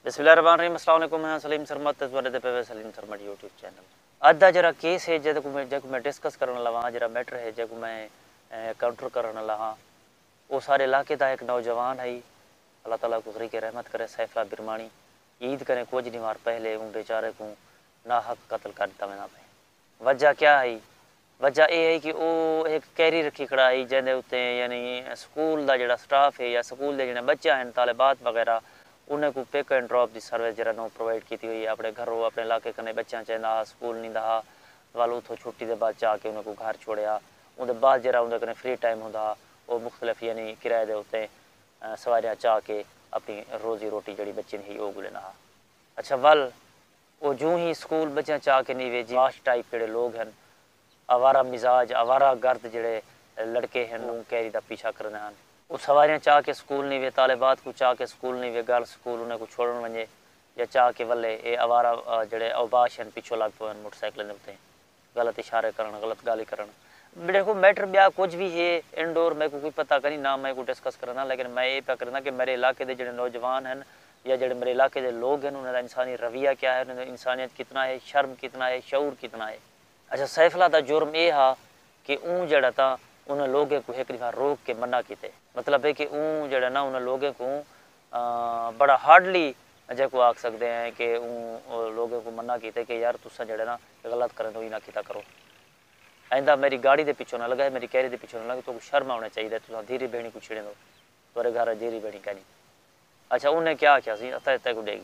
बिस्मिल्लाहिर्रहमानिर्रहीम। अस्सलाम वालेकुम। मैं सलीम सरमत तजवरे पे सलीम सरमत यूट्यूब चैनल। अज का जरा केस है जो मैं डिस्कस करने लगा हाँ, जरा मैटर है जो मैं काउंटर करने लगा। वो सारे इलाके का एक नौजवान है, अल्लाह ताला को गरीक रहमत करे, सैफला बिरमानी। ईद करें कुछ नहीं मार पहले उन बेचारे को ना हक कत्ल कर दिता मैं पे। वजह क्या है? वजह यह है कि वो एक कैरी रखी खड़ा है जिंदे उत्ते यानी स्कूल का जोड़ा स्टाफ है या स्कूल के जो बच्चे हैं तालिबात वगैरह उन्हें को पिक एंड ड्रॉप की सर्विस जरा नो प्रोवाइड की हुई है अपने घरों अपने इलाके कने बच्चा चाहिए स्कूल नहीं था वाल उतो छुट्टी के बाद जाके उन्हें को घर छोड़िया उनके बाद जरा उन्हें फ्री टाइम होंगे वो मुख्तलिफ यानी किराए के उत्ते सवारियाँ चाह के अपनी रोज़ी रोटी जी बच्चे नहीं वो लेना। अच्छा वल वो जूँ ही स्कूल बच्चा चाह के नहीं वेजी वाश टाइप जोड़े लोग हैं आवारा मिजाज आवारा गर्द जोड़े लड़के हैं वो कैरी का पीछा करते हैं। वो सवारियाँ चाह के स्कूल नहीं वे तालिबात को चाह के स्कूल नहीं वे गर्ल्स स्कूल उन्हें को छोड़न वजे या चाह के वले ये आवारा जोड़े अवबाश हैं पिछों लग पे मोटरसाइकिल उत्ते गलत इशारे करन गलत गाली करन। देखो मैटर ब्या कुछ भी है इनडोर मेरे को कोई पता करी ना मैं को डिस्कस करना, लेकिन मैं ये पे करना कि मेरे इलाके के जो नौजवान हैं या जो मेरे इलाके के लोग हैं उन्होंने इंसानी रवैया क्या है, उन्होंने इंसानियत कितना है, शर्म कितना है, शऊर कितना है। अच्छा सैफला का जुर्म ये हा कि ऊँ जड़ा था उन्हें लोगों को एक बार रोक के मना किते, मतलब है कि ऊँ जड़ा ना उन्हें लोगों को बड़ा हार्डली जो आख सकते हैं कि लोगों को मना किते कि यार तुसा जड़े ना गलत करें तो ही ना किता करो। आइंदा मेरी गाड़ी के पिछों ना लगा, मेरी कैरी के पिछों ना लगे, तो शर्म आना चाहिए। तुम धीरे बहनी को छिड़े दो तेरे घर धीरे बहनी कहनी। अच्छा उन्हें क्या आख्या सी अत को डेग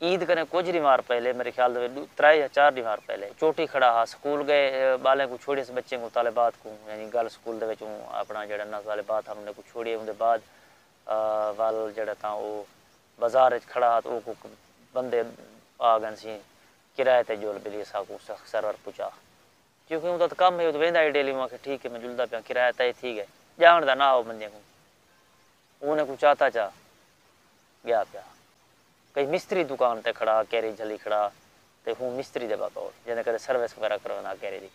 ईद कने कुछ नहीं मार पहले मेरे ख्याल 3 या 4 दिन मार पहले चोटी खड़ा हा स्कूल गए बालें को छोड़े बच्चे को तालिबात को यानी गल स्कूल अपना जड़ा ना तालिबात हम उन्हें को छोड़िए उनके बाद वाल जड़ा था वो बाजार खड़ा हा तो वो बंदे आ गए सी किराए ते जोल बिली सा को सरवर पुचा क्योंकि उनका तो कम है तो वेंदा डेली वहाँ ठीक है मैं जुलदा पाया किराया तय ठीक है जान का ना आओ बंदे को उन्हें को चाहता चा गया पाया कई मिस्त्री दुकान ते खड़ा कैरी झली खड़ा तो हूँ मिस्त्री दे बतौर जिन्हें कदे सर्विस वगैरह करवाना कैरी दी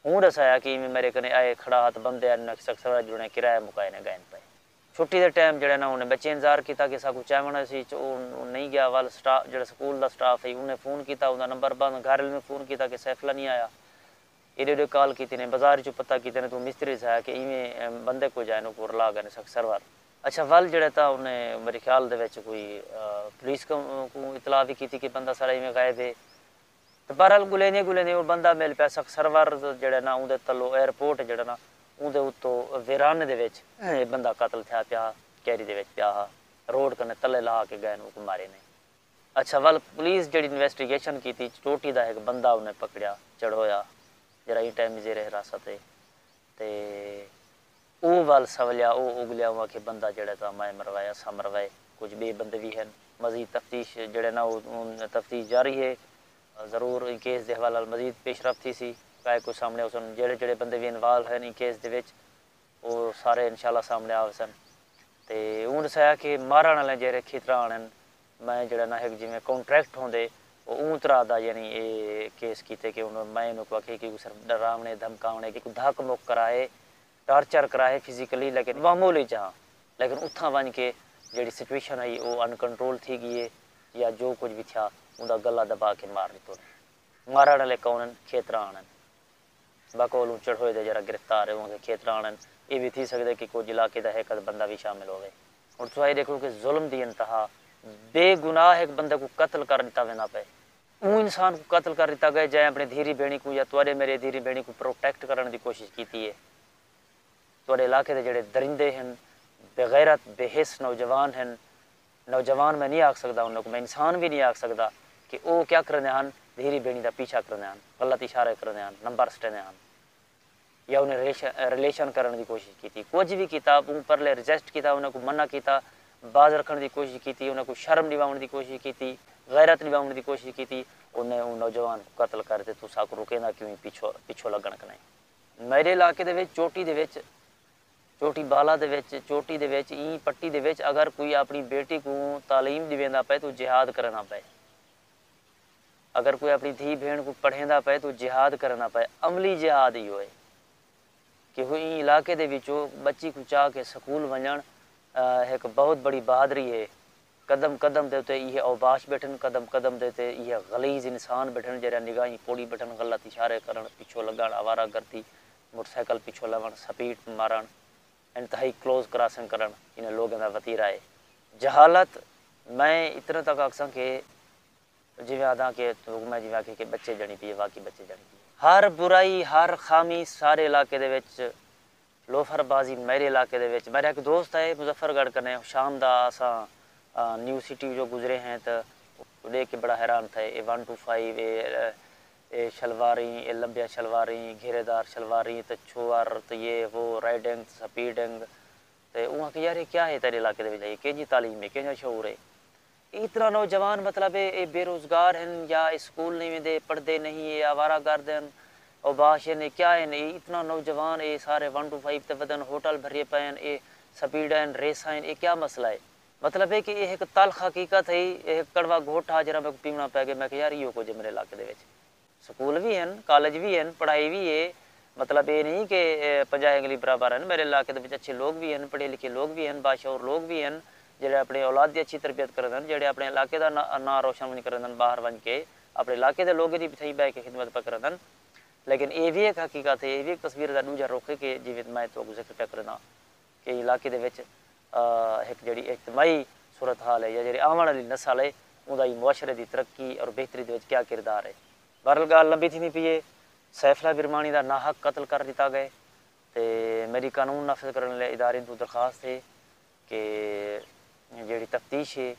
हूँ दसाया कि मेरे कने आए खड़ा तो बंदे सर्वर जुड़े किराया मुकाए ने गए पे छुट्टी के टाइम जड़े ना उन्हें बच्चे इंतजार किया कि साकू चाहना सी नहीं गया वाल स्टाफ जो स्कूल का स्टाफ है उन्हें फोन किया उनका नंबर बंद घर में फोन किया कि सैफला नहीं आया एडे कॉल की ने बाजार चो पता की ने तू मिस्त्री से आया कि इवें बंदे को जाए को ला गए सर्वर। अच्छा वल जड़े था उन्हें मेरे ख्याल कोई पुलिस को इतला भी की कि बंदा सारा इवें गायब है तो बहरहाल गुलेने वो बंदा मिल पाया सर्वर जड़े ना उनके तलो एयरपोर्ट जड़ा ना उनके उत्तों वीराने के बंदा कतल था पिया कैरी के पिया रोड कने तले ला के गए को मारे ने। अच्छा वल पुलिस जी इन्वेस्टिगेशन की थी चोटी का एक बंदा उन्हें पकड़िया चढ़ोया जरा ही टाइम जेर हिरासत ते वो वाल सवलिया वो उगलिया हुआ कि बंदा जड़ा था मैं मरवाया सा मरवाए कुछ बे बंदे भी हैं मजीद तफ्तीश जड़े ना वो तफ्तीश जारी है ज़रूर इन केस के हवाले मजीद पेशरफ थी सी काय को सामने उसन जेड़े जेड़े बंदे भी इन्वॉल्व हैं इन केस के वो सारे इंशाल्लाह सामने आ सन तो हूँ दसाया कि मारन वाले जेरे खितरा आने मैं जड़ा ना एक जिमें कॉन्ट्रैक्ट होंगे वो ऊँ तरह का यानी ये केस किए कि मैं इन्होंने आखे कि सर डरावने धमकावने कि धक मुक कराए टार्चर कराए फिजिकली लेकिन मामूली जहाँ लेकिन उतना वन के जी सिचुएशन आई वो अनकंट्रोल थी गई है या जो कुछ भी था उनका गला दबा के मार दितो मारण वाले कौन खेतरा आनन बकोल चढ़ोए दे जरा गिरफ्तार है उनके खेतरा आनन ये भी थी सकते कि कुछ इलाके का एक बंदा भी शामिल हो और तुम देखो कि जुल्म की इंतहा बेगुनाह एक बंदे को कत्ल कर दिता वेंदा पे वो इंसान को कत्ल कर दिता गया जाए अपने धीरी बेणी को या तुरे मेरे धीरी बेणी को प्रोटेक्ट करने की कोशिश की है। तुरे इलाके के जोड़े दरिंदे हैं बेगैरत बेहिस नौजवान हैं नौजवान मैं नहीं आख सकता उन्होंने मैं इंसान भी नहीं आख सकता कि वो क्या करते हैं धीरी बेणी का पीछा करते हैं गलत इशारे करते हैं नंबर सटते हैं या उन्हें रिलेशन करने की कोशिश की थी कुछ भी किया परले रिजेस्ट किया उन्हें को मना किया बाज रखने की कोशिश की थी उन्हें को शर्म निभाने की कोशिश की थी गैरत निभाने की कोशिश की थी उन्हें उन नौजवान को कत्ल करते तो साकू रुकेंदा क्यों पिछो लगन के नहीं। मेरे इलाके के चोटी बाला चोटी ई पट्टी अगर कोई अपनी बेटी को तालीम दिवेंदा पे तो जिहाद करना पे अगर कोई अपनी धी भेण को पढ़ेंदा पे तो जिहाद करना पे अमली जिहाद ही होए कि हुई इलाके दे विचों बच्ची को चाह के स्कूल वजन एक बहुत बड़ी बहादरी है قدم قدم دے تے یہ اوباش بیٹھن، قدم قدم دے تے یہ غلیظ انسان بیٹھن جڑا نگاہیں پوڑی بیٹھن، غلط اشارے کرن، پیچھوں لگن، آوارہ گردی، موٹر سائیکل پیچھوں لگن، سپیڈ مارن، انتہائی کلوز کراسنگ کرن، انہیں لوگوں کا وتیرہ ہے۔ جہالت میں اتنا تک آکساں کہ جویں آدھا کہ میں جویں آکھے کہ بچے جڑی پی واقعی بچے جڑی پی ہر برائی ہر خامی سارے علاقے دے وچ لوفر بازی میرے علاقے دے وچ میرا ایک دوست ہے مظفر گڑھ کنے شام دا اساں نیو سٹی جو گزرے ہیں تو دیکھ کے بڑا حیران تھا یہ 125 یہ شلواریں، یہ لمبیا شلواریں، گھیرے دار شلواریں، تو چھوار تو یہ وہ رائڈنگ سپیڈنگ، تو وہاں کہ یار یہ کیا ہے تیرے علاقے دے وچ یہ کینجی تعلیم ہے کینجا شعور ہے؟ اتنا نوجوان مطلب یہ بے روزگار ہیں یا اسکول نہیں دے پڑھتے نہیں یہ آوارہ گرد ہیں اور باشے نے کیا ہے نہیں اتنا نوجوان یہ سارے 125 تے ودن ہوٹل بھرے پے ہیں یہ سپیڈ ہیں ریساں یہ کیا مسئلہ ہے؟ مطلب ہے کہ یہ ایک تلخ حقیقت ہے ایک کڑوا گھوٹا جرا میں پیونا پی گیا میں کہ یار یہ کچھ میرے علاقے دے وچ سکول بھی ہیں کالج بھی ہیں پڑھائی بھی ہے مطلب یہ نہیں کہ 50 انگلی برابر ہیں میرے علاقے دے وچ اچھے لوگ بھی ہیں پڑھے لکھے لوگ بھی ہیں باشعور لوگ بھی ہیں جڑے اپنے اولاد کی اچھی تربیت کرتے ہیں جڑے اپنے علاقے کا نا روشن ون کرتے ہیں باہر ون کے اپنے علاقے کے لوگوں کی بھی تھی بہ کے خدمت پہ کرتے ہیں لیکن یہ بھی ایک حقیقت ہے یہ بھی ایک تصویر کا دوجا رخ ہے کہ جی میں تو ذکر پہ کرنا کہ علاقے دے وچ ایک جڑی اجتماعی صورت حال ہے یا جی آنے والی نسل ہے ان معاشرے کی ترقی اور بہتری دے وچ کیا کردار ہے۔ بہرحال گال لمبی تھی نہیں پیے سیفلا برمانی کا ناحق قتل کر دیتا گئے تو میری قانون نافذ کرنے والے ادارے تو درخواست ہے کہ جیڑی تفتیش ہے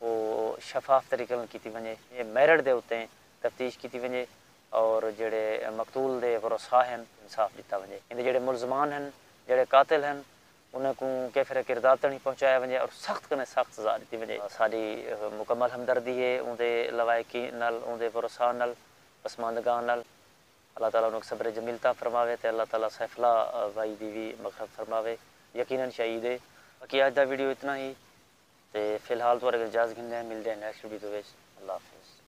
وہ شفاف طریقے میں کیتی ونجے یہ میرٹ دے ہوتے ہیں تفتیش کیتی ونجے اور جڑے مقتول دے ورثاء ہیں انصاف دیتا ونجے ان جڑے ملزمان ہیں جڑے قاتل ہیں انہیں کو کیفر کردار تک نہیں پہنچایا ونجے اور سخت کنے سخت سزا دیتی ونجے ساری مکمل ہمدردی ہے اندے لوائقی نال اندے ورثاء نال پسماندگان نال اللہ تعالیٰ انہوں صبر جمیل عطا فرماوے تے اللہ تعالیٰ سیفلا بھائی دی بھی مغفرت فرماوے یقیناً شہید ہے۔ باقی آج دا ویڈیو اتنا ہی تے فی الحال تو اجازت گھندے ہیں ملتے ہیں نیکسٹ ویڈیو اللہ حافظ۔